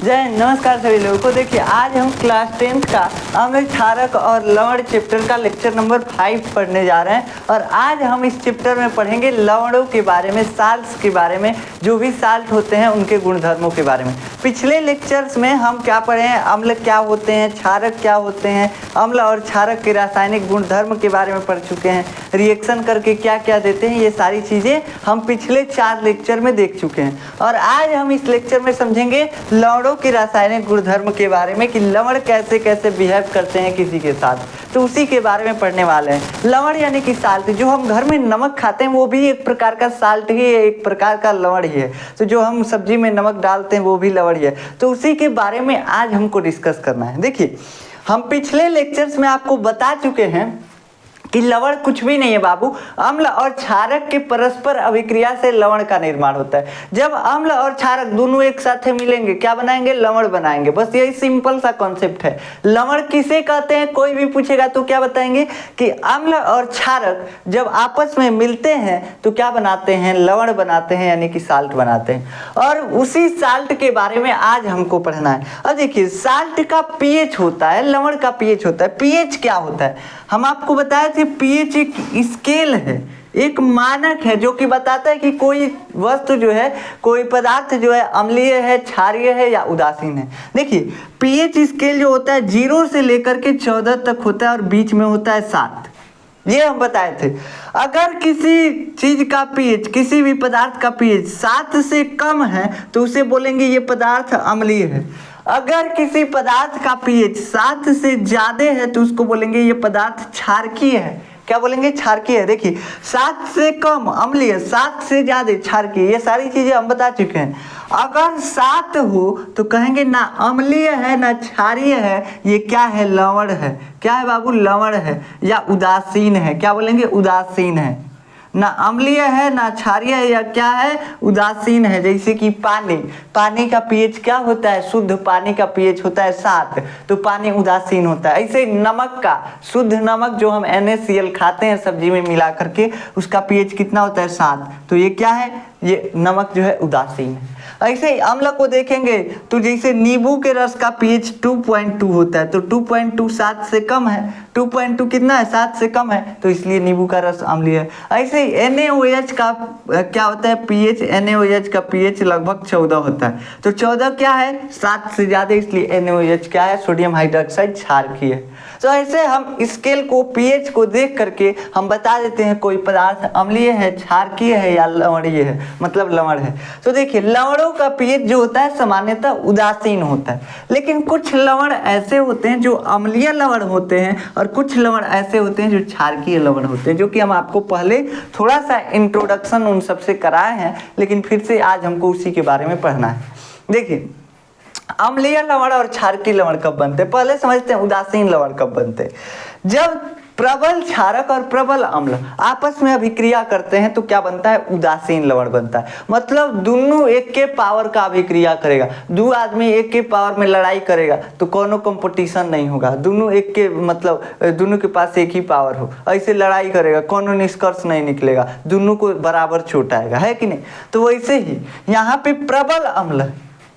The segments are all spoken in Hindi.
जय नमस्कार सभी लोगों को। देखिए आज हम क्लास 10th का अम्ल क्षारक और लवण चैप्टर का लेक्चर नंबर 5 पढ़ने जा रहे हैं। और आज हम इस चैप्टर में पढ़ेंगे लवणों के बारे में, साल्ट्स के बारे में, जो भी साल्ट होते हैं उनके गुणधर्मों के बारे में। पिछले लेक्चर्स में हम क्या पढ़े हैं, अम्ल क्या होते हैं, क्षारक क्या होते हैं, अम्ल और क्षारक के रासायनिक गुणधर्म के बारे में पढ़ चुके हैं, रिएक्शन करके क्या क्या देते हैं, ये सारी चीज़ें हम पिछले 4 लेक्चर में देख चुके हैं। और आज हम इस लेक्चर में समझेंगे लवणों के रासायनिक गुणधर्म के बारे में कि लवण कैसे कैसे बिहेव करते हैं किसी के साथ, तो उसी के बारे में पढ़ने वाले हैं। लवण यानी कि साल्ट, जो हम घर में नमक खाते हैं वो भी एक प्रकार का साल्ट ही है, एक प्रकार का लवण ही है। तो जो हम सब्जी में नमक डालते हैं वो भी लवण ही है। तो उसी के बारे में आज हमको डिस्कस करना है। देखिए हम पिछले लेक्चर्स में आपको बता चुके हैं कि लवण कुछ भी नहीं है बाबू, अम्ल और क्षारक के परस्पर अभिक्रिया से लवण का निर्माण होता है। जब अम्ल और क्षारक दोनों एक साथ मिलेंगे क्या बनाएंगे, लवण बनाएंगे। बस यही सिंपल सा कॉन्सेप्ट है। लवण किसे कहते हैं, कोई भी पूछेगा तो क्या बताएंगे कि अम्ल और क्षारक जब आपस में मिलते हैं तो क्या बनाते हैं, लवण बनाते हैं, यानी कि साल्ट बनाते हैं। और उसी साल्ट के बारे में आज हमको पढ़ना है। अब देखिए साल्ट का पीएच होता है, लवण का पीएच होता है। पीएच क्या होता है, हम आपको बताए थे पीएच एक स्केल है, एक मानक है जो कि बताता है कि कोई वस्तु जो है, कोई पदार्थ जो है अम्लीय है, क्षारीय है या उदासीन है। देखिए पीएच स्केल जो होता है 0 से लेकर के 14 तक होता है और बीच में होता है 7। ये हम बताए थे। अगर किसी चीज का पीएच, किसी भी पदार्थ का पीएच 7 से कम है तो उसे बोलेंगे ये पदार्थ अम्लीय है। अगर किसी पदार्थ का पीएच 7 से ज्यादा है तो उसको बोलेंगे ये पदार्थ क्षारकीय है। क्या बोलेंगे, क्षारकीय है। देखिए 7 से कम अम्लीय, 7 से ज्यादा क्षारकीय, ये सारी चीजें हम बता चुके हैं। अगर 7 हो तो कहेंगे ना अम्लीय है ना क्षारीय है, ये क्या है, लवण है। क्या है बाबू, लवण है या उदासीन है। क्या बोलेंगे, उदासीन है। ना अम्लीय है ना क्षारीय है, या क्या है, उदासीन है। जैसे कि पानी, पानी का पीएच क्या होता है, शुद्ध पानी का पीएच होता है 7, तो पानी उदासीन होता है। ऐसे नमक का, शुद्ध नमक जो हम NaCl खाते हैं सब्जी में मिला करके, उसका पीएच कितना होता है, 7, तो ये क्या है, ये नमक जो है उदासीन है। ऐसे ही अम्ल को देखेंगे तो जैसे नींबू के रस का पीएच 2.2 होता है, तो 2.2 7 से कम है। 2.2 कितना है, 7 से कम है, तो इसलिए नींबू का रस अम्लीय है। ऐसे ही NaOH का क्या होता है पीएच, NaOH का पीएच लगभग 14 होता है। तो 14 क्या है, 7 से ज्यादा, इसलिए NaOH क्या है, सोडियम हाइड्रोक्साइड क्षारकीय है। तो ऐसे हम स्केल को, पीएच को देख करके हम बता देते हैं कोई पदार्थ अम्लीय है, क्षारकीय है या लवणीय है, मतलब लवण है। तो देखिए लवणों का पीएच जो होता है सामान्यतः उदासीन होता है, लेकिन कुछ लवण ऐसे होते हैं जो अम्लीय लवण होते हैं और कुछ लवण ऐसे होते हैं जो क्षारकीय लवण होते हैं, जो कि हम आपको पहले थोड़ा सा इंट्रोडक्शन उन सबसे कराए हैं, लेकिन फिर से आज हमको उसी के बारे में पढ़ना है। देखिए अम्लीय लवण और क्षारकीय लवण कब बनते हैं, पहले समझते हैं उदासीन लवण कब बनते हैं। जब प्रबल क्षारक और प्रबल अम्ल आपस में अभिक्रिया करते हैं तो क्या बनता है, उदासीन लवण बनता है। मतलब दोनों एक के पावर का अभिक्रिया करेगा, दो आदमी एक के पावर में लड़ाई करेगा तो कोनो कंपटीशन नहीं होगा, दोनों एक के, मतलब दोनों के पास एक ही पावर हो, ऐसे लड़ाई करेगा, कोनो निष्कर्ष नहीं निकलेगा, दोनों को बराबर चोट आएगा, है कि नहीं। तो वैसे ही यहाँ पे प्रबल अम्ल,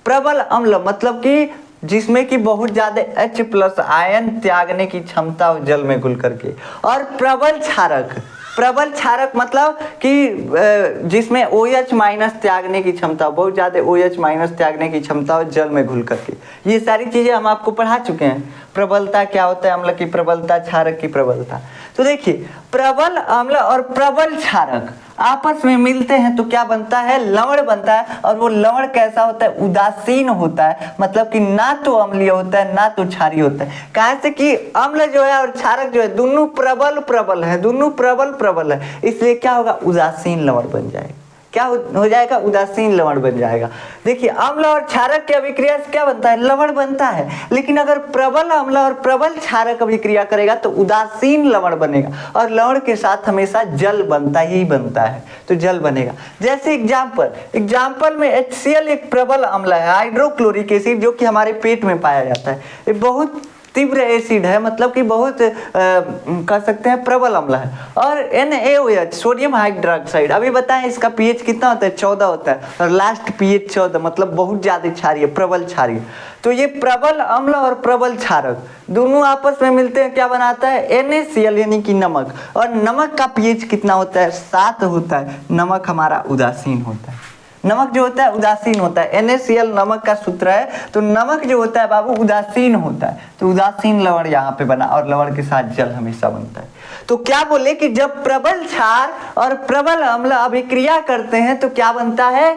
प्रबल अम्ल मतलब कि जिसमें कि बहुत ज्यादा H+ आयन त्यागने की क्षमता हो जल में घुल करके। और प्रबल क्षारक, प्रबल क्षारक मतलब कि जिसमें OH- त्यागने की क्षमता, बहुत ज्यादा OH- त्यागने की क्षमता हो जल में घुल करके। ये सारी चीजें हम आपको पढ़ा चुके हैं। प्रबलता क्या होता है, अम्ल की प्रबलता, क्षारक की प्रबलता। तो देखिए प्रबल अम्ल और प्रबल क्षारक आपस में मिलते हैं तो क्या बनता है, लवण बनता है। और वो लवण कैसा होता है, उदासीन होता है, मतलब कि ना तो अम्लीय होता है ना तो क्षारीय होता है। कहाँ से कि अम्ल जो है और क्षारक जो है दोनों प्रबल प्रबल है, दोनों प्रबल प्रबल है, इसलिए क्या होगा, उदासीन लवण बन जाएगा। क्या हो जाएगा, उदासीन लवण बन जाएगा। देखिए अम्ल और क्षारक की अभिक्रिया से क्या बनता है, लवण बनता है। लेकिन अगर प्रबल अम्ल और प्रबल क्षारक अभिक्रिया करेगा तो उदासीन लवण बनेगा, और लवण के साथ हमेशा जल बनता ही बनता है, तो जल बनेगा। जैसे एग्जाम्पल में HCl एक प्रबल अम्ल है, हाइड्रोक्लोरिक एसिड, जो कि हमारे पेट में पाया जाता है। ये बहुत तीव्र एसिड है, मतलब कि बहुत कह सकते हैं प्रबल अम्ल है। और NaOH सोडियम हाइड्रोक्साइड, अभी बताएं इसका pH कितना होता है, 14 होता है, और लास्ट pH 14, मतलब बहुत ज़्यादा क्षारीय, प्रबल क्षारीय। तो ये प्रबल अम्ल और प्रबल क्षारक दोनों आपस में मिलते हैं, क्या बनाता है, NaCl यानी कि नमक। और नमक का pH कितना होता है, 7 होता है। नमक हमारा उदासीन होता है, नमक जो होता है उदासीन होता है। NaCl नमक का सूत्र है, तो नमक जो होता है बाबू उदासीन होता है, तो उदासीन लवण यहाँ पे बना, और लवण के साथ जल हमेशा बनता है। तो क्या बोले कि जब प्रबल क्षार और प्रबल अम्ल अभिक्रिया करते हैं तो क्या बनता है,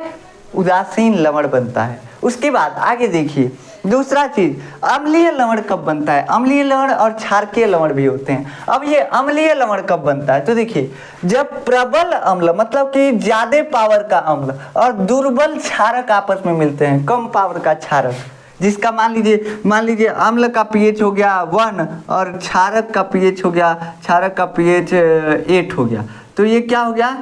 उदासीन लवण बनता है। उसके बाद आगे देखिए दूसरा चीज, अम्लीय लवण कब बनता है। अम्लीय लवण और क्षारकीय लवण भी होते हैं। अब ये अम्लीय लवण कब बनता है, तो देखिए जब प्रबल अम्ल मतलब कि ज्यादा पावर का अम्ल और दुर्बल क्षारक आपस में मिलते हैं, कम पावर का क्षारक, जिसका मान लीजिए अम्ल का pH हो गया 1 और क्षारक का pH हो गया, क्षारक का pH 8 हो गया, तो ये क्या हो गया,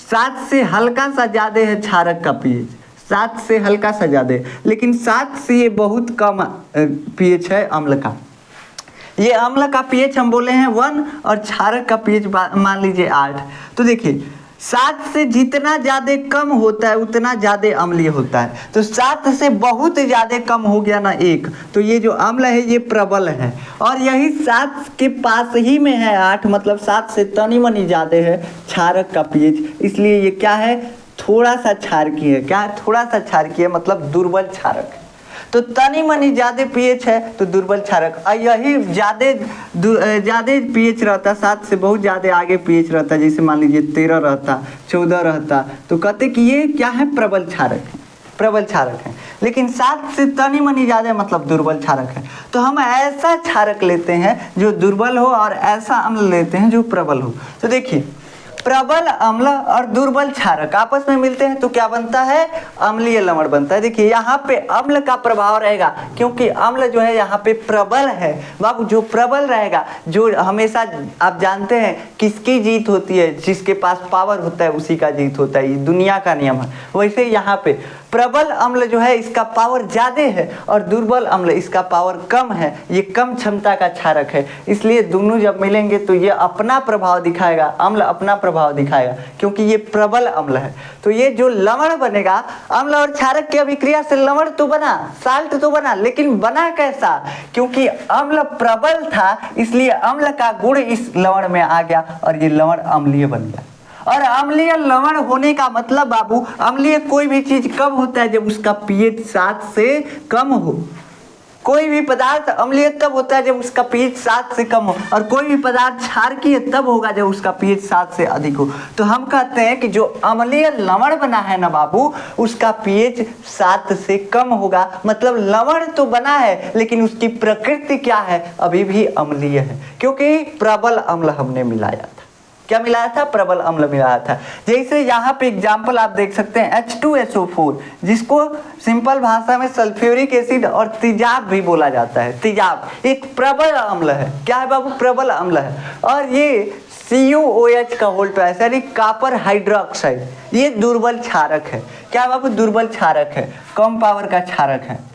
7 से हल्का सा ज्यादा है क्षारक का pH, 7 से हल्का सा ज्यादा है, लेकिन 7 से ये बहुत कम pH है अम्ल का। ये अम्ल का pH हम बोले हैं 1 और क्षारक का pH मान लीजिए 8। तो देखिए 7 से जितना ज़्यादा कम होता है उतना ज़्यादा अम्लीय होता है। तो 7 से बहुत ज़्यादा कम हो गया ना 1, तो ये जो अम्ल है ये प्रबल है। और यही 7 के पास ही में है 8, मतलब 7 से तनी मनी ज़्यादा है क्षारक का pH, इसलिए ये क्या है, थोड़ा सा क्षारकीय है। क्या है, थोड़ा सा क्षारकीय, मतलब दुर्बल क्षारक है। तो तनी मनी ज़्यादा pH है तो दुर्बल क्षारक, और यही ज़्यादा pH रहता, 7 से बहुत ज़्यादा आगे pH रहता, जैसे मान लीजिए 13 रहता, 14 रहता, तो कहते कि ये क्या है, प्रबल क्षारक है, प्रबल क्षारक है। लेकिन 7 से तनी मनी ज़्यादा मतलब दुर्बल क्षारक है। तो हम ऐसा क्षारक लेते हैं जो दुर्बल हो और ऐसा अम्ल लेते हैं जो प्रबल हो। तो देखिए प्रबल अम्ल और दुर्बल क्षारक आपस में मिलते हैं तो क्या बनता है, अम्लीय लवण बनता है। देखिए यहाँ पे अम्ल का प्रभाव रहेगा, क्योंकि अम्ल जो है यहाँ पे प्रबल है बाबू। जो प्रबल रहेगा, जो हमेशा आप जानते हैं किसकी जीत होती है, जिसके पास पावर होता है उसी का जीत होता है, ये दुनिया का नियम है। वैसे यहाँ पे प्रबल अम्ल जो है इसका पावर ज़्यादा है और दुर्बल अम्ल इसका पावर कम है, ये कम क्षमता का क्षारक है। इसलिए दोनों जब मिलेंगे तो ये अपना प्रभाव दिखाएगा, अम्ल अपना प्रभाव दिखाएगा, क्योंकि ये प्रबल अम्ल है। तो ये जो लवण बनेगा, अम्ल और क्षारक की अभिक्रिया से लवण तो बना, साल्ट तो बना, लेकिन बना कैसा, क्योंकि अम्ल प्रबल था इसलिए अम्ल का गुण इस लवण में आ गया और ये लवण अम्लीय बन गया। और अम्लीय लवण होने का मतलब बाबू, अम्लीय कोई भी चीज कब होता है, जब उसका pH 7 से कम हो। कोई भी पदार्थ अम्लीय तब होता है जब उसका pH 7 से कम हो, और कोई भी पदार्थ क्षारकीय तब होगा जब उसका pH 7 से अधिक हो। तो हम कहते हैं कि जो अम्लीय लवण बना है ना बाबू, उसका pH 7 से कम होगा, मतलब लवण तो बना है लेकिन उसकी प्रकृति क्या है, अभी भी अम्लीय है, क्योंकि प्रबल अम्ल हमने मिलाया था। क्या मिलाया था, प्रबल अम्ल मिलाया था। जैसे यहाँ पे एग्जाम्पल आप देख सकते हैं H2SO4, जिसको सिंपल भाषा में सल्फ्यूरिक एसिड और तेजाब भी बोला जाता है। तेजाब एक प्रबल अम्ल है। क्या है बाबू, प्रबल अम्ल है। और ये CuOH का होल ट्वाइस यानी कॉपर हाइड्रोक्साइड, ये दुर्बल क्षारक है। क्या है बाबू, दुर्बल क्षारक है, कम पावर का क्षारक है।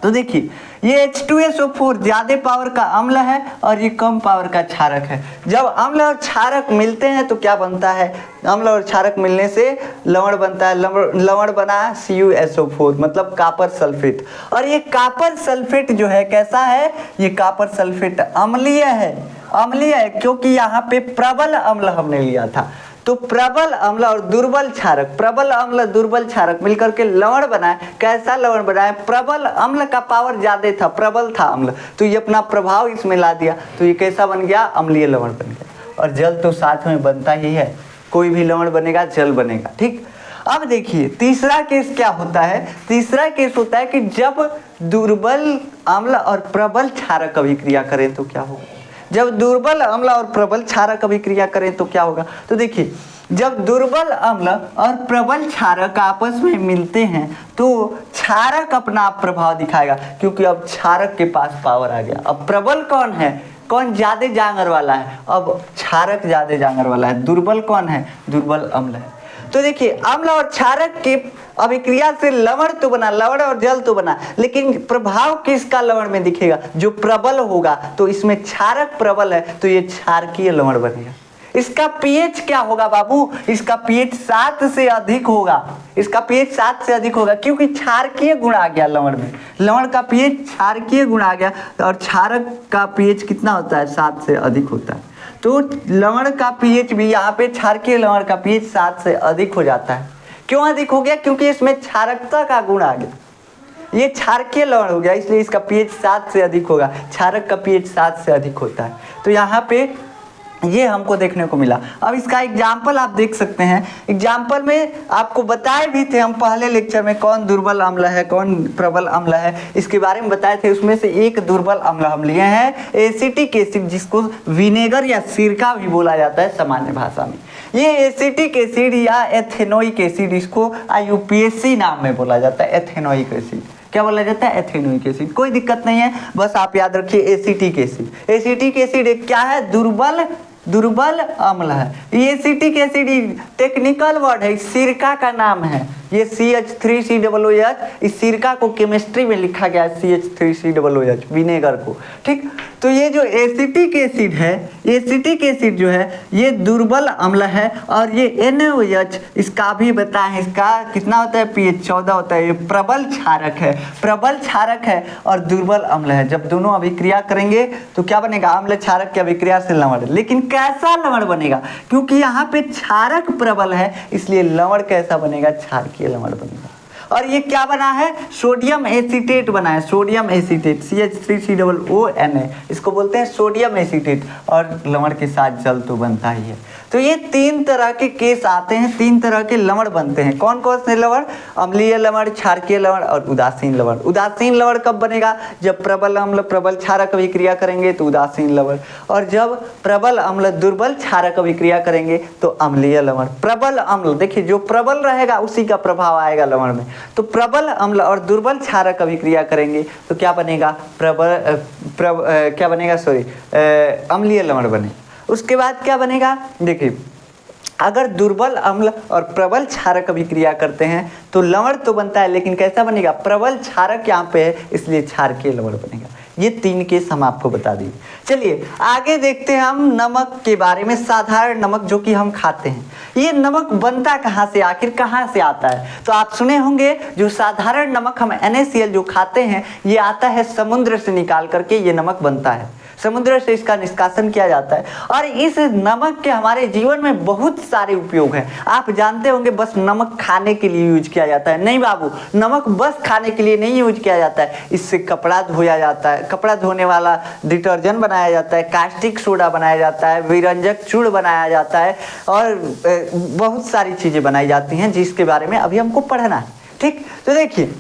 तो देखिए ये H2SO4 ज्यादा पावर का अम्ल है और ये कम पावर का क्षारक है। जब अम्ल और क्षारक मिलते हैं तो क्या बनता है, अम्ल और क्षारक मिलने से लवण बनता है। लवण बना CuSO4 मतलब कॉपर सल्फेट। और ये कॉपर सल्फेट जो है कैसा है, ये कॉपर सल्फेट अम्लीय है। अम्लीय है क्योंकि यहाँ पे प्रबल अम्ल हमने लिया था। तो प्रबल अम्ल और दुर्बल क्षारक, प्रबल अम्ल दुर्बल क्षारक मिलकर के लवण बनाए। कैसा लवण बनाए, प्रबल अम्ल का पावर ज्यादा था, प्रबल था अम्ल, तो ये अपना प्रभाव इसमें ला दिया, तो ये कैसा बन गया, अम्लीय लवण बन गया। और जल तो साथ में बनता ही है, कोई भी लवण बनेगा जल बनेगा, ठीक। अब देखिए तीसरा केस क्या होता है। तीसरा केस होता है कि जब दुर्बल अम्ल और प्रबल क्षारक अभिक्रिया करें तो क्या होगा। जब दुर्बल अम्ल और प्रबल क्षारक अभिक्रिया करें तो क्या होगा। तो देखिए जब दुर्बल अम्ल और प्रबल क्षारक आपस में मिलते हैं तो क्षारक अपना आप प्रभाव दिखाएगा, क्योंकि अब क्षारक के पास पावर आ गया। अब प्रबल कौन है, कौन ज्यादा जांगर वाला है, अब क्षारक ज्यादा जांगर वाला है। दुर्बल कौन है, दुर्बल अम्ल है। तो देखिए अम्ल और क्षारक के अभिक्रिया से लवण तो बना, लवण और जल तो बना, लेकिन प्रभाव किसका लवण में दिखेगा? जो प्रबल होगा। तो इसमें क्षारक प्रबल है तो ये क्षारकीय लवण बनेगा। इसका पीएच क्या होगा बाबू? इसका पीएच 7 से अधिक होगा। इसका पीएच 7 से अधिक होगा क्योंकि क्षारकीय गुण आ गया लवण में। लवण का पीएच क्षारकीय गुण आ गया और क्षारक का पीएच कितना होता है? 7 से अधिक होता है। तो लवण का पीएच भी यहाँ पे क्षारकीय लवण का पीएच 7 से अधिक हो जाता है। क्यों अधिक हो गया? क्योंकि इसमें क्षारकता का गुण आ गया। ये क्षारकीय लवण हो गया इसलिए इसका पीएच 7 से अधिक होगा। क्षारक का पीएच 7 से अधिक होता है। तो यहाँ पे ये हमको देखने को मिला। अब इसका एग्जाम्पल आप देख सकते हैं। एग्जाम्पल में आपको बताए भी थे हम पहले लेक्चर में कौन दुर्बल अम्ल है कौन प्रबल अम्ल है, इसके बारे में बताए थे। उसमें से एक दुर्बल अम्ल हम लिए हैं एसिटिक एसिड, जिसको विनेगर या सिरका भी बोला जाता है सामान्य भाषा में। ये एसिटिक एसिड या एथेनोइक एसिड, इसको यूपीएससी नाम में बोला जाता है। एथेनोइक एसिड क्या बोला जाता है? Ethanoic acid. कोई दिक्कत नहीं है, बस आप याद रखिए एसिटिक एसिड। एसिटिक एसिड एक क्या है? दुर्बल अम्ल है। ये एसिटिक एसिड टेक्निकल वर्ड है, सिरका का नाम है। ये CH3COOH, इस सिरका को केमिस्ट्री में लिखा गया है CH3COOH, विनेगर को। ठीक, तो ये जो एसिटिक एसिड है, एसिटिक एसिड जो है ये दुर्बल अम्ल है। और ये NaOH इसका भी बताएं, इसका कितना होता है? pH 14 होता है। ये प्रबल क्षारक है, प्रबल क्षारक है और दुर्बल अम्ल है। जब दोनों अभिक्रिया करेंगे तो क्या बनेगा? अम्ल क्षारक की अभिक्रिया से लवण। लेकिन कैसा लवण बनेगा? क्योंकि यहाँ पे क्षारक प्रबल है इसलिए लवण कैसा बनेगा? क्षारकीय लवण बनेगा। और ये क्या बना है? सोडियम एसीटेट बना है। सोडियम एसीटेट CH3COONA, इसको बोलते हैं सोडियम एसीटेट। और लवण के साथ जल तो बनता ही है। तो ये 3 तरह के केस आते हैं, 3 तरह के लवण बनते हैं। कौन कौन से लवण? अम्लीय लवण, क्षारकीय लवण और उदासीन लवण। उदासीन लवण कब बनेगा? जब प्रबल अम्ल प्रबल क्षारक अभिक्रिया करेंगे तो उदासीन लवण, और जब प्रबल अम्ल दुर्बल क्षारक अभिक्रिया करेंगे तो अम्लीय लवण। प्रबल अम्ल देखिए, जो प्रबल रहेगा उसी का प्रभाव आएगा लवण में। तो प्रबल अम्ल और दुर्बल क्षारक अभिक्रिया करेंगे तो क्या बनेगा? अम्लीय लवण बने। उसके बाद क्या बनेगा? देखिए, अगर दुर्बल अम्ल और प्रबल क्षारक अभिक्रिया करते हैं तो लवण तो बनता है, लेकिन कैसा बनेगा? प्रबल क्षारक यहाँ पे है इसलिए क्षारकीय लवण बनेगा। ये 3 केस हम आपको बता दिए। चलिए आगे देखते हैं हम नमक के बारे में। साधारण नमक जो कि हम खाते हैं, ये नमक बनता कहाँ से, आखिर कहाँ से आता है? तो आप सुने होंगे जो साधारण नमक हम NaCl जो खाते हैं ये आता है समुद्र से निकाल करके, ये नमक बनता है। समुद्र से इसका निष्कासन किया जाता है। और इस नमक के हमारे जीवन में बहुत सारे उपयोग हैं। आप जानते होंगे बस नमक खाने के लिए यूज किया जाता है। नहीं बाबू, नमक बस खाने के लिए नहीं यूज किया जाता है। इससे कपड़ा धोया जाता है, कपड़ा धोने वाला डिटर्जेंट बनाया जाता है, कास्टिक सोडा बनाया जाता है, विरंजक चूर्ण बनाया जाता है और बहुत सारी चीज़ें बनाई जाती हैं जिसके बारे में अभी हमको पढ़ना है। ठीक, तो देखिए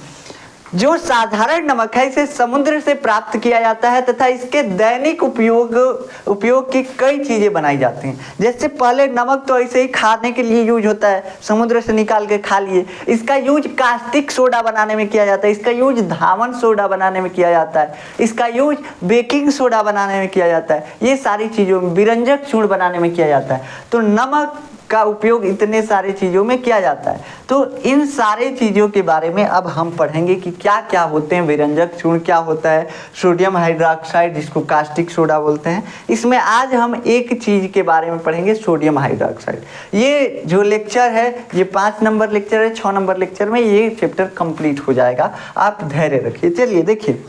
जो साधारण नमक है इसे समुद्र से प्राप्त किया जाता है तथा इसके दैनिक उपयोग की कई चीज़ें बनाई जाती हैं। जैसे पहले नमक तो ऐसे ही खाने के लिए यूज होता है, समुद्र से निकाल के खा लिए। इसका यूज कास्टिक सोडा बनाने में किया जाता है, इसका यूज धावन सोडा बनाने में किया जाता है, इसका यूज बेकिंग सोडा बनाने में किया जाता है। ये सारी चीज़ों में विरंजक चूर्ण बनाने में किया जाता है। तो नमक का उपयोग इतने सारे चीज़ों में किया जाता है। तो इन सारे चीज़ों के बारे में अब हम पढ़ेंगे कि क्या क्या होते हैं। विरंजक चूर्ण क्या होता है, सोडियम हाइड्रोक्साइड जिसको कास्टिक सोडा बोलते हैं। इसमें आज हम एक चीज़ के बारे में पढ़ेंगे, सोडियम हाइड्रोक्साइड। ये जो लेक्चर है ये 5 नंबर लेक्चर है, 6 नंबर लेक्चर में ये चैप्टर कंप्लीट हो जाएगा। आप धैर्य रखिए। चलिए देखिए,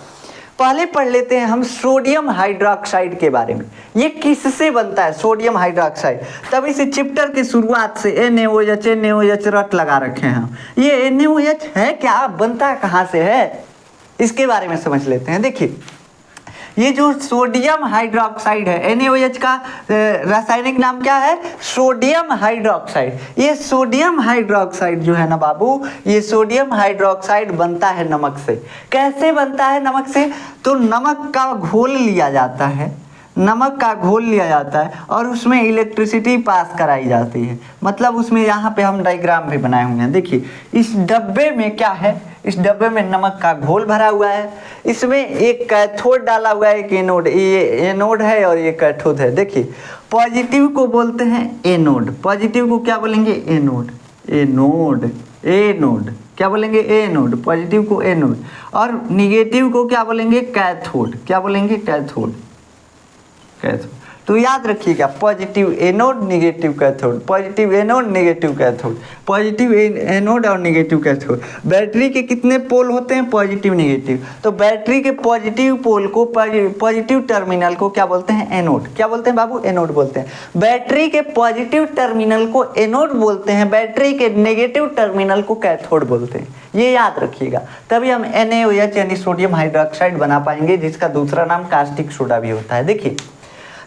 पहले पढ़ लेते हैं हम सोडियम हाइड्रोक्साइड के बारे में। ये किससे बनता है सोडियम हाइड्रोक्साइड? तब इस चैप्टर की शुरुआत से NaOH रट लगा रखे हैं हम। ये NaOH है क्या, बनता कहाँ से है, इसके बारे में समझ लेते हैं। देखिए ये जो सोडियम हाइड्रोक्साइड है, NaOH का रासायनिक नाम क्या है? Sodium hydroxide. ये सोडियम हाइड्रोक्साइड जो है ना बाबू, ये सोडियम हाइड्रोक्साइड बनता है नमक से। कैसे बनता है नमक से? तो नमक का घोल लिया जाता है, नमक का घोल लिया जाता है और उसमें इलेक्ट्रिसिटी पास कराई जाती है। मतलब उसमें यहाँ पे हम डायग्राम भी बनाए हुए हैं। देखिए इस डब्बे में क्या है, इस डब्बे में नमक का घोल भरा हुआ है। इसमें एक कैथोड डाला हुआ है, एक एनोड। ये एनोड है और ये कैथोड है। देखिए पॉजिटिव को बोलते हैं एनोड, पॉजिटिव को क्या बोलेंगे? एनोड। एनोड, एनोड क्या बोलेंगे, एनोड, पॉजिटिव को एनोड, और निगेटिव को क्या बोलेंगे, कैथोड, क्या बोलेंगे, कैथोड, कैथोड। तो याद रखिएगा, positive anode, negative cathode, positive anode, negative cathode, positive anode और निगेटिव कैथोड। बैटरी के कितने पोल होते हैं, पॉजिटिव निगेटिव। तो बैटरी के पॉजिटिव पोल को, पॉजिटिव टर्मिनल को क्या बोलते हैं, एनोड। क्या बोलते हैं बाबू, एनोड बोलते हैं। बैटरी के पॉजिटिव टर्मिनल को एनोड बोलते हैं, बैटरी के नेगेटिव टर्मिनल को कैथोड बोलते हैं। ये याद रखिएगा, तभी हम NaOH यानी सोडियम हाइड्रोक्साइड बना पाएंगे, जिसका दूसरा नाम कास्टिक सोडा भी होता है। देखिए,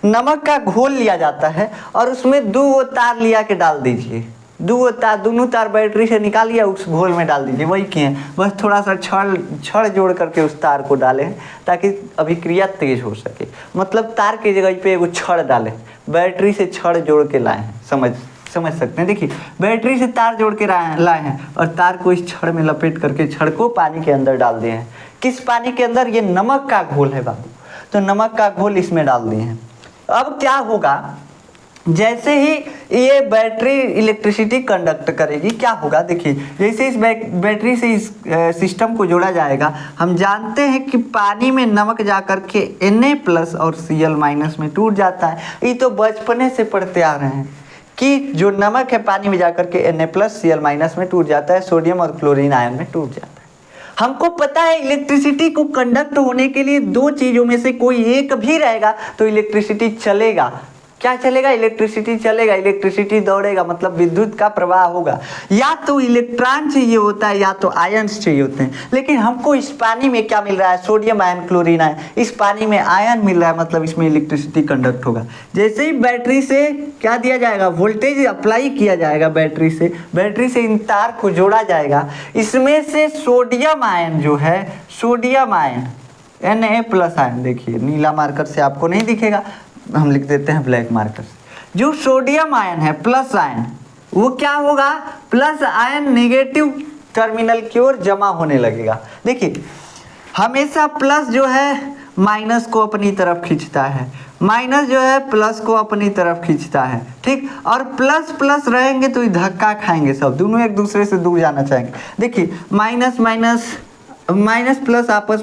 नमक का घोल लिया जाता है और उसमें 2 तार लिया के डाल दीजिए, 2 तार, दोनों तार बैटरी से निकालिए, उस घोल में डाल दीजिए। वही किए, बस थोड़ा सा छड़ जोड़ करके उस तार को डालें ताकि अभिक्रिया तेज हो सके। मतलब तार की जगह पे एगो छड़ डालें, बैटरी से छड़ जोड़ के लाए हैं, समझ सकते हैं। देखिए, बैटरी से तार जोड़ के लाए हैं और तार को इस छड़ में लपेट करके छड़ को पानी के अंदर डाल दिए हैं। किस पानी के अंदर, ये नमक का घोल है बाबू, तो नमक का घोल इसमें डाल दिए हैं। अब क्या होगा, जैसे ही ये बैटरी इलेक्ट्रिसिटी कंडक्ट करेगी, क्या होगा, देखिए, जैसे इस बैटरी से इस सिस्टम को जोड़ा जाएगा, हम जानते हैं कि पानी में नमक जा कर के Na+ और Cl- में टूट जाता है। ये तो बचपने से पढ़ते आ रहे हैं कि जो नमक है पानी में जा कर के Na+ Cl- में टूट जाता है, सोडियम और क्लोरीन आयन में टूट जाता है। हमको पता है इलेक्ट्रिसिटी को कंडक्ट होने के लिए 2 चीज़ों में से कोई एक भी रहेगा तो इलेक्ट्रिसिटी चलेगा। क्या चलेगा, इलेक्ट्रिसिटी चलेगा, इलेक्ट्रिसिटी दौड़ेगा, मतलब विद्युत का प्रवाह होगा। या तो इलेक्ट्रॉन चाहिए होता है या तो आयन्स चाहिए होते हैं। लेकिन हमको इस पानी में क्या मिल रहा है, सोडियम आयन, क्लोरीन आयन, इस पानी में आयन मिल रहा है, मतलब इसमें इलेक्ट्रिसिटी कंडक्ट होगा। जैसे ही बैटरी से क्या दिया जाएगा, वोल्टेज अप्लाई किया जाएगा, बैटरी से इन तार को जोड़ा जाएगा, इसमें से सोडियम आयन जो है, सोडियम आयन Na+ आयन, देखिए नीला मार्कर से आपको नहीं दिखेगा, हम लिख देते हैं ब्लैक मार्कर से। जो सोडियम आयन है, प्लस आयन, वो क्या होगा, प्लस आयन नेगेटिव टर्मिनल की ओर जमा होने लगेगा। देखिए, हमेशा प्लस जो है माइनस को अपनी तरफ खींचता है, माइनस जो है प्लस को अपनी तरफ खींचता है, ठीक। और प्लस प्लस रहेंगे तो धक्का खाएंगे, सब दोनों एक दूसरे से दूर जाना चाहेंगे। देखिए, माइनस प्लस आपस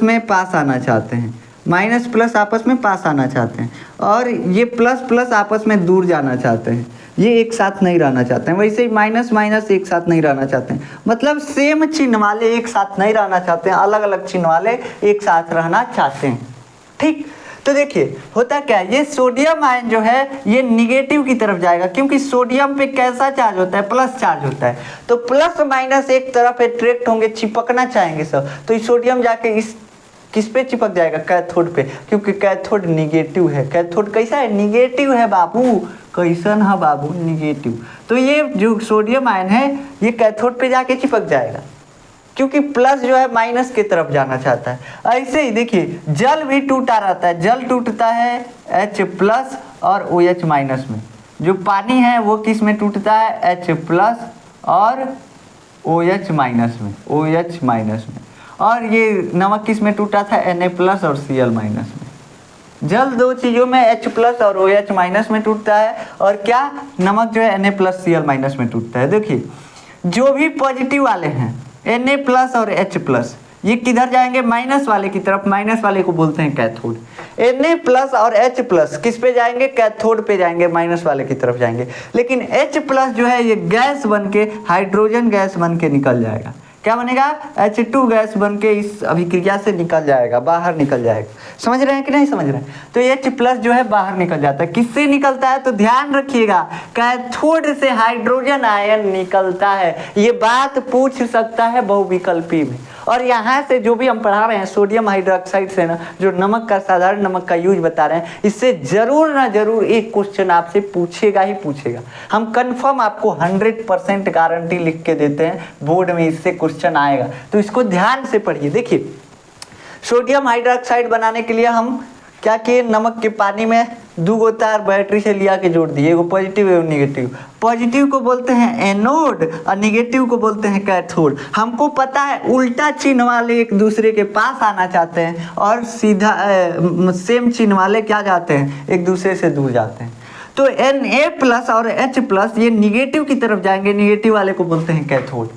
में पास आना चाहते हैं, माइनस प्लस आपस में पास आना चाहते हैं, और ये प्लस प्लस आपस में दूर जाना चाहते हैं, ये एक साथ नहीं रहना चाहते हैं। वैसे ही माइनस माइनस एक साथ नहीं रहना चाहते हैं, मतलब सेम चिन्ह वाले एक साथ नहीं रहना चाहते हैं, अलग अलग चिन्ह वाले एक साथ रहना चाहते हैं, ठीक। तो देखिए, होता क्या है, ये सोडियम आयन जो है ये निगेटिव की तरफ जाएगा, क्योंकि सोडियम पे कैसा चार्ज होता है, प्लस चार्ज होता है। तो प्लस माइनस एक तरफ अट्रैक्ट होंगे, चिपकना चाहेंगे सब, तो ये सोडियम जाके इस किस पे चिपक जाएगा, कैथोड पे, क्योंकि कैथोड निगेटिव है। कैथोड कैसा है, निगेटिव है बाबू, कैसन है बाबू, निगेटिव। तो ये जो सोडियम आयन है ये कैथोड पे जाके चिपक जाएगा, क्योंकि प्लस जो है माइनस की तरफ जाना चाहता है। ऐसे ही देखिए, जल भी टूटा रहता है, जल टूटता है H+ और OH- में। जो पानी है वो किस में टूटता है, H+ और OH- में, OH- में। और ये नमक किस में टूटा था, Na+ और Cl- में। जल 2 चीज़ों में H+ और OH- में टूटता है, और क्या, नमक जो है Na+ Cl- में टूटता है। देखिए, जो भी पॉजिटिव वाले हैं Na+ और H+, ये किधर जाएंगे, माइनस वाले की तरफ, माइनस वाले को बोलते हैं कैथोड। Na+ और H+ किस पे जाएंगे, कैथोड पे जाएंगे, माइनस वाले की तरफ जाएंगे। लेकिन H+ जो है ये गैस बन के, हाइड्रोजन गैस बन के निकल जाएगा। क्या बनेगा, H2 गैस बन के इस अभिक्रिया से निकल जाएगा, बाहर निकल जाएगा। समझ रहे हैं कि नहीं समझ रहे हैं। तो H+ जो है बाहर निकल जाता है। किससे निकलता है, तो ध्यान रखिएगा, कैथोड से हाइड्रोजन आयन निकलता है। ये बात पूछ सकता है बहुविकल्पी में। और यहाँ से जो भी हम पढ़ा रहे हैं सोडियम हाइड्रोक्साइड से ना, जो नमक का, साधारण नमक का यूज बता रहे हैं, इससे जरूर ना जरूर एक क्वेश्चन आपसे पूछेगा ही पूछेगा। हम कंफर्म आपको 100% गारंटी लिख के देते हैं, बोर्ड में इससे क्वेश्चन आएगा, तो इसको ध्यान से पढ़िए। देखिए, सोडियम हाइड्रोक्साइड बनाने के लिए हम क्या किए, नमक के पानी में 2 तार बैटरी से लिया के जोड़ दिए, एगो पॉजिटिव एवं निगेटिव। पॉजिटिव को बोलते हैं एनोड और निगेटिव को बोलते हैं कैथोड। हमको पता है उल्टा चिन्ह वाले एक दूसरे के पास आना चाहते हैं, और सीधा सेम चिन्ह वाले क्या जाते हैं, एक दूसरे से दूर जाते हैं। तो Na प्लस और H प्लस ये निगेटिव की तरफ जाएंगे, निगेटिव वाले को बोलते हैं कैथोड।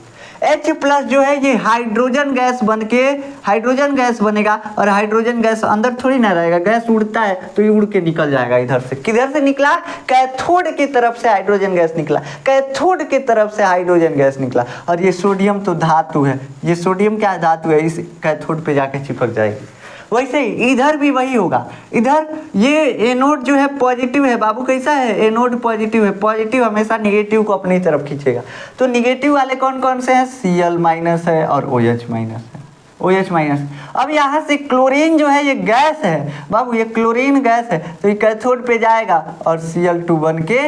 H प्लस जो है ये हाइड्रोजन गैस बन के हाइड्रोजन गैस बनेगा, और हाइड्रोजन गैस अंदर थोड़ी ना रहेगा, गैस उड़ता है तो ये उड़ के निकल जाएगा इधर से। किधर से निकला? कैथोड की तरफ से हाइड्रोजन गैस निकला, कैथोड की तरफ से हाइड्रोजन गैस निकला। और ये सोडियम तो धातु है, ये सोडियम क्या धातु है, इस कैथोड पे जाके चिपक जाएगी। वैसे ही इधर भी वही होगा, इधर ये एनोड जो है पॉजिटिव है बाबू, कैसा है? एनोड पॉजिटिव है, पॉजिटिव हमेशा निगेटिव को अपनी तरफ खींचेगा। तो निगेटिव वाले कौन कौन से हैं? Cl माइनस है और OH माइनस है, OH माइनस। अब यहाँ से क्लोरीन जो है ये गैस है बाबू, ये क्लोरीन गैस है, तो ये कैथोड पे जाएगा और Cl2 बन के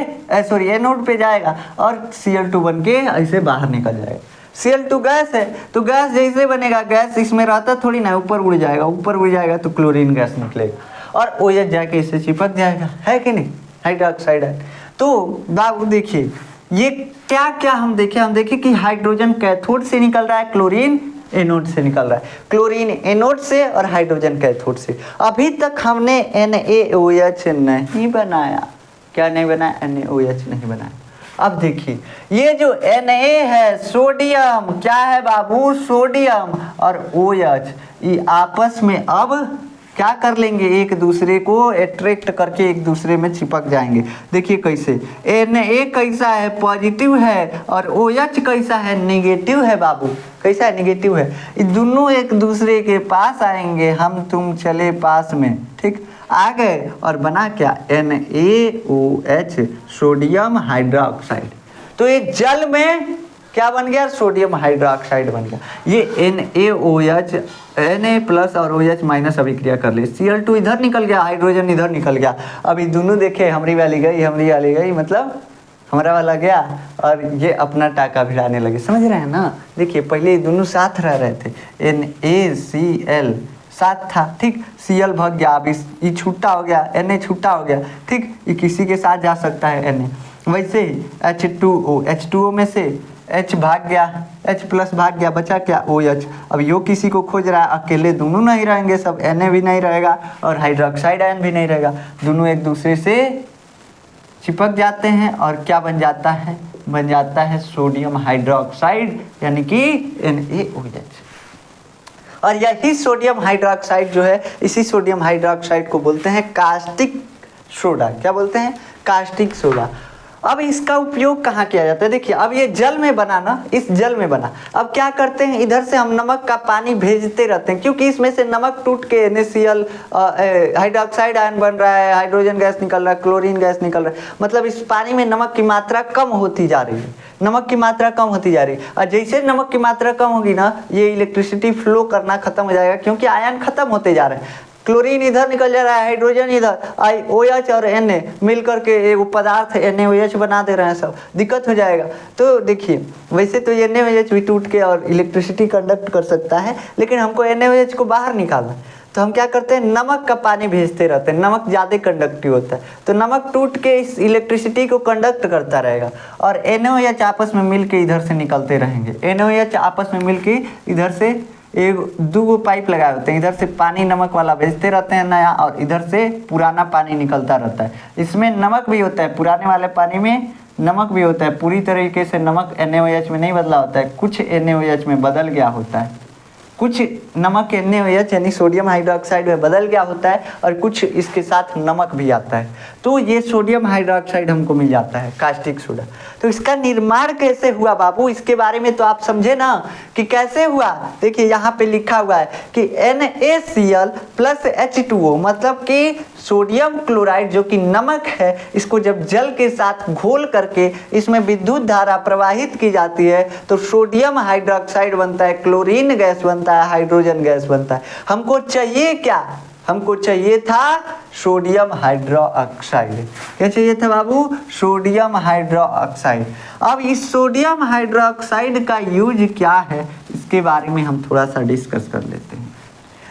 एनोड पे जाएगा और Cl2 बन के ऐसे बाहर निकल जाएगा। Cl2 गैस है, तो गैस जैसे बनेगा, गैस इसमें रहता थोड़ी ना, ऊपर उड़ जाएगा, ऊपर उड़ जाएगा तो क्लोरीन गैस निकलेगा और OH जाके इससे चिपक जाएगा, है कि नहीं? हाइड्रोक्साइड है। तो बाबू देखिए ये क्या क्या हम देखें कि हाइड्रोजन कैथोड से निकल रहा है, क्लोरीन एनोड से निकल रहा है, क्लोरीन एनोड से और हाइड्रोजन कैथोड से। अभी तक हमने NaOH नहीं बनाया, क्या नहीं बनाया? NaOH नहीं बनाया। अब देखिए ये जो Na है सोडियम, क्या है बाबू? सोडियम और OH ये आपस में अब क्या कर लेंगे? एक दूसरे को अट्रैक्ट करके एक दूसरे में चिपक जाएंगे। देखिए कैसे, Na कैसा है? पॉजिटिव है, और OH कैसा है? नेगेटिव है बाबू। कैसा है? नेगेटिव है। ये दोनों एक दूसरे के पास आएंगे, हम तुम चले पास में, ठीक, आ गए और बना क्या? NaOH, sodium hydroxide. तो ये जल में क्या बन गया? सोडियम हाइड्रोक्साइड बन गया। ये NaOH, Na प्लस और OH माइनस अभिक्रिया कर ले, Cl2 इधर निकल गया, हाइड्रोजन इधर निकल गया। अभी दोनों देखे, हमारी वाली गई, मतलब हमारा वाला गया और ये अपना टाका भिड़ाने लगे, समझ रहे हैं ना? देखिए पहले ये दोनों साथ रह रहे थे, NaCl साथ था, ठीक, Cl भाग गया, अब ये छूटा हो गया, Na छूटा हो गया, ठीक, ये किसी के साथ जा सकता है Na। वैसे ही H2O में से H भाग गया, H प्लस भाग गया, बचा क्या? OH। अब यो किसी को खोज रहा है, अकेले दोनों नहीं रहेंगे, सब Na भी नहीं रहेगा और हाइड्रोक्साइड आयन भी नहीं रहेगा, दोनों एक दूसरे से चिपक जाते हैं और क्या बन जाता है? बन जाता है सोडियम हाइड्रोक्साइड, यानी कि NaOH। और यही सोडियम हाइड्रोक्साइड जो है, इसी सोडियम हाइड्रोक्साइड को बोलते हैं कास्टिक सोडा। क्या बोलते हैं? Caustic soda. अब इसका उपयोग कहाँ किया जाता है? देखिए अब ये जल में बना ना, इस जल में बना। अब क्या करते हैं, इधर से हम नमक का पानी भेजते रहते हैं, क्योंकि इसमें से नमक टूट के NaCl हाइड्रोक्साइड आयन बन रहा है, हाइड्रोजन गैस निकल रहा है, क्लोरीन गैस निकल रहा है, मतलब इस पानी में नमक की मात्रा कम होती जा रही है, नमक की मात्रा कम होती जा रही है। और जैसे नमक की मात्रा कम होगी ना, ये इलेक्ट्रिसिटी फ्लो करना खत्म हो जाएगा, क्योंकि आयन खत्म होते जा रहे हैं। क्लोरीन इधर निकल जा रहा है, हाइड्रोजन इधर, OH और Na मिल करके एक पदार्थ NaOH बना दे रहे हैं, सब दिक्कत हो जाएगा। तो देखिए वैसे तो NaOH भी टूट के और इलेक्ट्रिसिटी कंडक्ट कर सकता है, लेकिन हमको NaOH को बाहर निकालना है, तो हम क्या करते हैं? नमक का पानी भेजते रहते हैं, नमक ज़्यादा कंडक्टिव होता है, तो नमक टूट के इस इलेक्ट्रिसिटी को कंडक्ट करता रहेगा और NaOH आपस में मिल के इधर से निकलते रहेंगे। NaOH आपस में मिल के इधर से एक दो पाइप लगाए होते हैं, इधर से पानी नमक वाला भेजते रहते हैं नया, और इधर से पुराना पानी निकलता रहता है। इसमें नमक भी होता है, पुराने वाले पानी में नमक भी होता है, पूरी तरीके से नमक NaOH में नहीं बदला होता है, कुछ NaOH में बदल गया होता है, कुछ नमक NaOH यानी सोडियम हाइड्रोक्साइड में बदल गया होता है और कुछ इसके साथ नमक भी आता है, तो ये सोडियम हाइड्रोक्साइड हमको मिल जाता है, कास्टिक सोडा। तो इसका निर्माण कैसे हुआ बाबू, इसके बारे में तो आप समझे ना कि कैसे हुआ। देखिए यहाँ पे लिखा हुआ है कि NaCl प्लस H2O, मतलब कि सोडियम क्लोराइड जो कि नमक है, इसको जब जल के साथ घोल करके इसमें विद्युत धारा प्रवाहित की जाती है तो सोडियम हाइड्रोक्साइड बनता है, क्लोरीन गैस बनता है, हाइड्रोजन गैस बनता है। हमको चाहिए क्या? हमको चाहिए था सोडियम हाइड्रोक्साइड। क्या चाहिए था बाबू? Sodium hydroxide. अब इस सोडियम हाइड्रोक्साइड का यूज क्या है, इसके बारे में हम थोड़ा सा डिस्कस कर लेते हैं।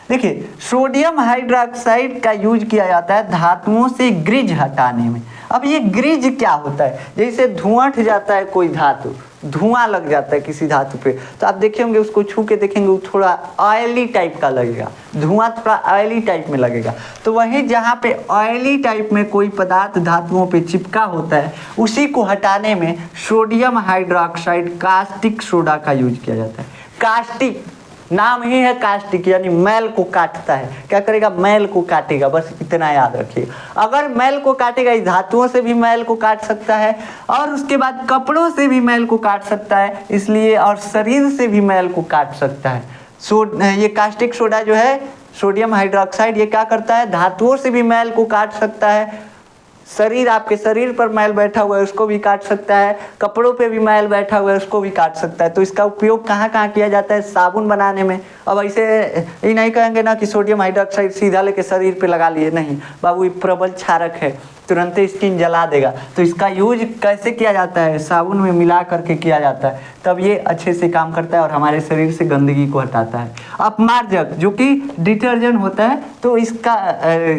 देखिए सोडियम हाइड्रोक्साइड का यूज किया जाता है धातुओं से ग्रिज हटाने में। अब ये ग्रिज क्या होता है? जैसे धुआं उठ जाता है कोई धातु, धुआं लग जाता है किसी धातु पे, तो आप देखे होंगे उसको छू के देखेंगे वो थोड़ा ऑयली टाइप का लगेगा, धुआं थोड़ा ऑयली टाइप में लगेगा। तो वहीं जहाँ पे ऑयली टाइप में कोई पदार्थ धातुओं पे चिपका होता है उसी को हटाने में सोडियम हाइड्रोक्साइड कास्टिक सोडा का यूज किया जाता है। कास्टिक नाम ही है कास्टिक, यानी मैल को काटता है। क्या करेगा? मैल को काटेगा, बस इतना याद रखिए। अगर मैल को काटेगा, इस धातुओं से भी मैल को काट सकता है और उसके बाद कपड़ों से भी मैल को काट सकता है, इसलिए और शरीर से भी मैल को काट सकता है। ये कास्टिक सोडा जो है सोडियम हाइड्रोक्साइड, ये क्या करता है? धातुओं से भी मैल को काट सकता है, शरीर, आपके शरीर पर मैल बैठा हुआ है उसको भी काट सकता है, कपड़ों पे भी मैल बैठा हुआ है उसको भी काट सकता है। तो इसका उपयोग कहाँ कहाँ किया जाता है? साबुन बनाने में। अब ऐसे ये नहीं कहेंगे ना कि सोडियम हाइड्रोक्साइड सीधा लेके शरीर पे लगा लिए, नहीं बाबू, ये प्रबल क्षारक है, तुरंत स्किन जला देगा। तो इसका यूज कैसे किया जाता है? साबुन में मिला करके किया जाता है, तब ये अच्छे से काम करता है और हमारे शरीर से गंदगी को हटाता है। अपमार्जक जो कि डिटर्जेंट होता है, तो इसका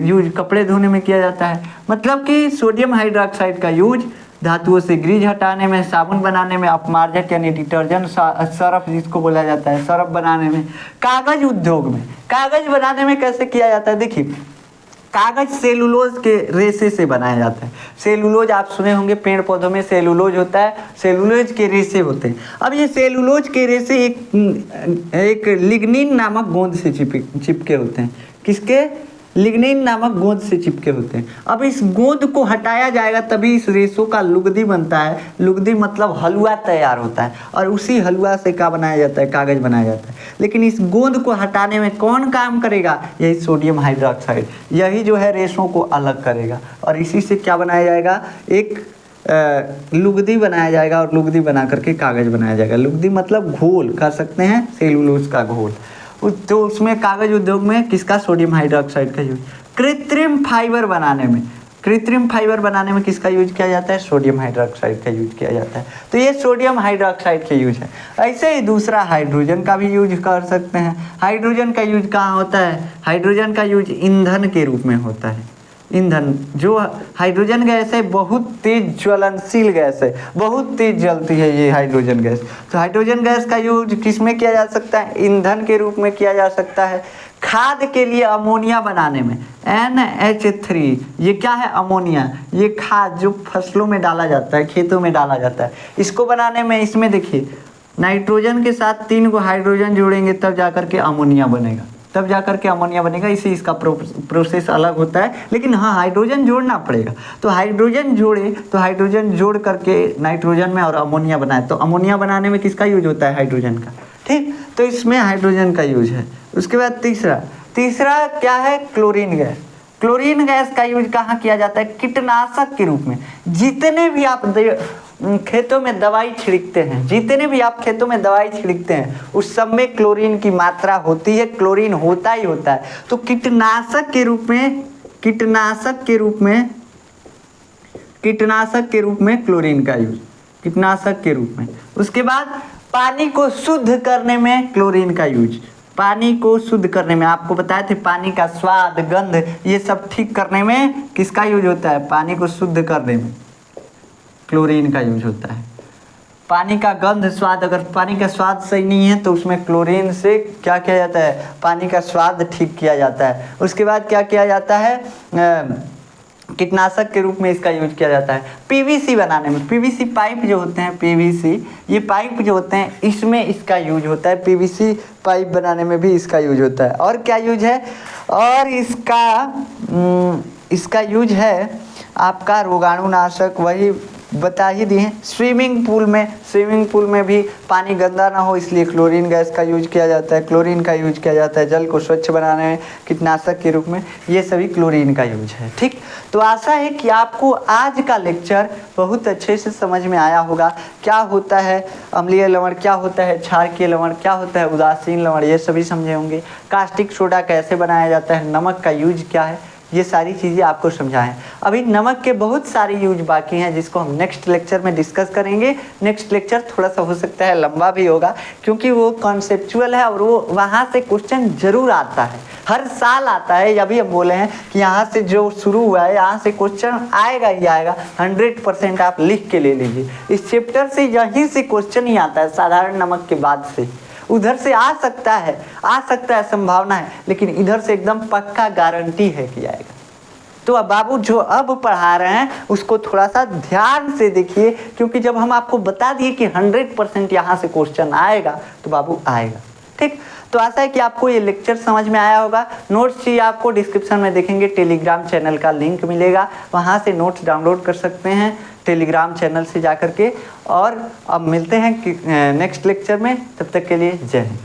यूज कपड़े धोने में किया जाता है। मतलब कि सोडियम हाइड्रोक्साइड का यूज धातुओं से ग्रीज हटाने में, साबुन बनाने में, अपमार्जक यानी डिटर्जेंट, सरफ जिसको बोला जाता है, सरफ बनाने में, कागज उद्योग में, कागज बनाने में कैसे किया जाता है? देखिए, कागज सेलुलोज के रेशे से बनाया जाता है। सेलुलोज आप सुने होंगे, पेड़ पौधों में सेलुलोज होता है, सेलुलोज के रेशे होते हैं। अब ये सेलुलोज के रेशे एक लिग्निन नामक गोंद से चिपके होते हैं। किसके? लिग्निन नामक गोंद से चिपके होते हैं। अब इस गोंद को हटाया जाएगा तभी इस रेशों का लुगदी बनता है। लुगदी मतलब हलवा तैयार होता है और उसी हलवा से क्या बनाया जाता है? कागज बनाया जाता है। लेकिन इस गोंद को हटाने में कौन काम करेगा? यही सोडियम हाइड्रोक्साइड, यही जो है रेशों को अलग करेगा और इसी से क्या बनाया जाएगा? एक लुगदी बनाया जाएगा और लुगदी बना करके कागज बनाया जाएगा। लुगदी मतलब घोल कह सकते हैं, सेलुलोज का घोल। तो उसमें कागज उद्योग में किसका? सोडियम हाइड्रोक्साइड का यूज। कृत्रिम फाइबर बनाने में, कृत्रिम फाइबर बनाने में किसका यूज किया जाता है? सोडियम हाइड्रोक्साइड का यूज किया जाता है। तो ये सोडियम हाइड्रोक्साइड का यूज है। ऐसे ही दूसरा हाइड्रोजन का भी यूज कर सकते हैं। हाइड्रोजन का यूज कहाँ होता है? हाइड्रोजन का यूज ईंधन के रूप में होता है। ईंधन, जो हाइड्रोजन गैस है बहुत तेज ज्वलनशील गैस है, बहुत तेज जलती है ये हाइड्रोजन गैस। तो हाइड्रोजन गैस का यूज किस में किया जा सकता है? ईंधन के रूप में किया जा सकता है। खाद के लिए अमोनिया बनाने में, NH3, ये क्या है? अमोनिया। ये खाद जो फसलों में डाला जाता है, खेतों में डाला जाता है, इसको बनाने में, इसमें देखिए नाइट्रोजन के साथ 3 को हाइड्रोजन जोड़ेंगे तब जाकर के अमोनिया बनेगा, तब जाकर के अमोनिया बनेगा। इसी इसका प्रोसेस अलग होता है, लेकिन हाँ हाइड्रोजन जोड़ना पड़ेगा। तो हाइड्रोजन जोड़े, तो हाइड्रोजन जोड़ करके नाइट्रोजन में और अमोनिया बनाए, तो अमोनिया बनाने में किसका यूज होता है? हाइड्रोजन का। ठीक, तो इसमें हाइड्रोजन का यूज है। उसके बाद तीसरा क्या है? Chlorine gas. क्लोरीन गैस का यूज कहाँ किया जाता है? कीटनाशक के रूप में। जितने भी आप खेतों में दवाई छिड़कते हैं, जितने भी आप खेतों में दवाई छिड़कते हैं, उस सब में क्लोरीन की मात्रा होती है, क्लोरीन होता ही होता है। तो कीटनाशक के रूप में क्लोरीन का यूज, कीटनाशक के रूप में। उसके बाद पानी को शुद्ध करने में क्लोरीन का यूज। पानी को शुद्ध करने में, आपको बताए थे पानी का स्वाद, गंध, ये सब ठीक करने में किसका यूज होता है? पानी को शुद्ध करने में क्लोरीन का यूज होता है। पानी का गंध, स्वाद, अगर पानी का स्वाद सही नहीं है तो उसमें क्लोरीन से क्या किया जाता है? पानी का स्वाद ठीक किया जाता है। उसके बाद क्या किया जाता है? कीटनाशक के रूप में इसका यूज किया जाता है। पीवीसी बनाने में, पीवीसी पाइप जो होते हैं, पीवीसी ये पाइप जो होते हैं, इसमें इसका यूज होता है। पीवीसी पाइप बनाने में भी इसका यूज होता है। और क्या यूज है? और इसका यूज है आपका रोगाणुनाशक, वही बता ही दिए। स्विमिंग पूल में भी पानी गंदा ना हो इसलिए क्लोरीन गैस का यूज किया जाता है, क्लोरीन का यूज किया जाता है। जल को स्वच्छ बनाने में कीटनाशक के रूप में, ये सभी क्लोरीन का यूज है। ठीक, तो आशा है कि आपको आज का लेक्चर बहुत अच्छे से समझ में आया होगा। क्या होता है अम्लीय लवण, क्या होता है क्षारकीय लवण, क्या होता है उदासीन लवण, ये सभी समझे होंगे। कास्टिक सोडा कैसे बनाया जाता है, नमक का यूज क्या है, ये सारी चीज़ें आपको समझाएं। अभी नमक के बहुत सारे यूज बाकी हैं जिसको हम नेक्स्ट लेक्चर में डिस्कस करेंगे। नेक्स्ट लेक्चर थोड़ा सा हो सकता है लंबा भी होगा क्योंकि वो कॉन्सेप्चुअल है और वो वहाँ से क्वेश्चन जरूर आता है, हर साल आता है। अभी हम बोले हैं कि यहाँ से जो शुरू हुआ है यहाँ से क्वेश्चन आएगा ही आएगा, 100% आप लिख के ले लीजिए। इस चैप्टर से यहीं से क्वेश्चन ही आता है, साधारण नमक के बाद से। उधर से आ सकता है संभावना है, लेकिन इधर से एकदम पक्का गारंटी है कि आएगा। तो अब बाबू जो अब पढ़ा रहे हैं उसको थोड़ा सा ध्यान से देखिए, क्योंकि जब हम आपको बता दिए कि 100% यहाँ से क्वेश्चन आएगा तो बाबू आएगा। ठीक, तो आशा है कि आपको ये लेक्चर समझ में आया होगा। नोट्स चाहिए आपको, डिस्क्रिप्शन में देखेंगे टेलीग्राम चैनल का लिंक मिलेगा, वहाँ से नोट्स डाउनलोड कर सकते हैं टेलीग्राम चैनल से जा करके। और अब मिलते हैं नेक्स्ट लेक्चर में, तब तक के लिए जय हिंद।